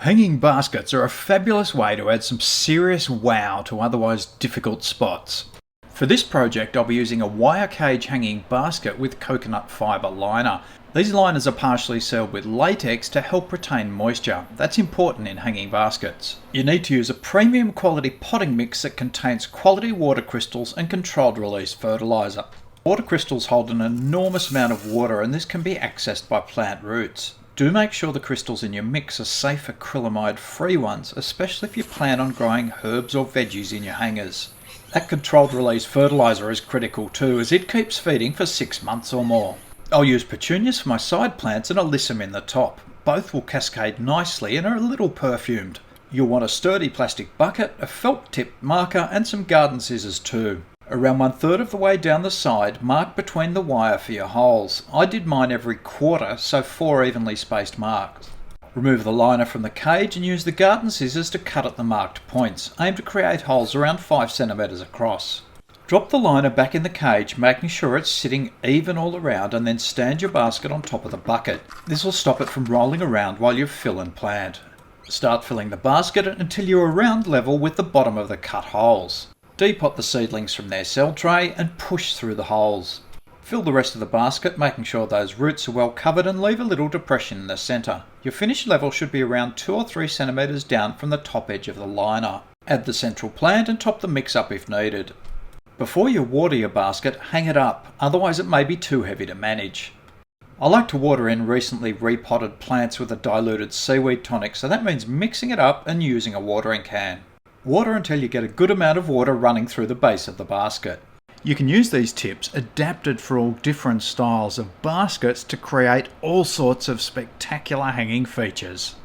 Hanging baskets are a fabulous way to add some serious wow to otherwise difficult spots. For this project I'll be using a wire cage hanging basket with coconut fibre liner. These liners are partially sealed with latex to help retain moisture. That's important in hanging baskets. You need to use a premium quality potting mix that contains quality water crystals and controlled release fertiliser. Water crystals hold an enormous amount of water and this can be accessed by plant roots. Do make sure the crystals in your mix are safe acrylamide-free ones, especially if you plan on growing herbs or veggies in your hangers. That controlled release fertiliser is critical too, as it keeps feeding for 6 months or more. I'll use petunias for my side plants and alyssum in the top. Both will cascade nicely and are a little perfumed. You'll want a sturdy plastic bucket, a felt-tipped marker and some garden scissors too. Around 1/3 of the way down the side, mark between the wire for your holes. I did mine every quarter, so 4 evenly spaced marks. Remove the liner from the cage and use the garden scissors to cut at the marked points. Aim to create holes around 5 cm across. Drop the liner back in the cage, making sure it's sitting even all around, and then stand your basket on top of the bucket. This will stop it from rolling around while you fill and plant. Start filling the basket until you're around level with the bottom of the cut holes. Depot the seedlings from their cell tray and push through the holes. Fill the rest of the basket, making sure those roots are well covered, and leave a little depression in the centre. Your finished level should be around 2 or 3 cm down from the top edge of the liner. Add the central plant and top the mix up if needed. Before you water your basket, hang it up, otherwise it may be too heavy to manage. I like to water in recently repotted plants with a diluted seaweed tonic, so that means mixing it up and using a watering can. Water until you get a good amount of water running through the base of the basket. You can use these tips adapted for all different styles of baskets to create all sorts of spectacular hanging features.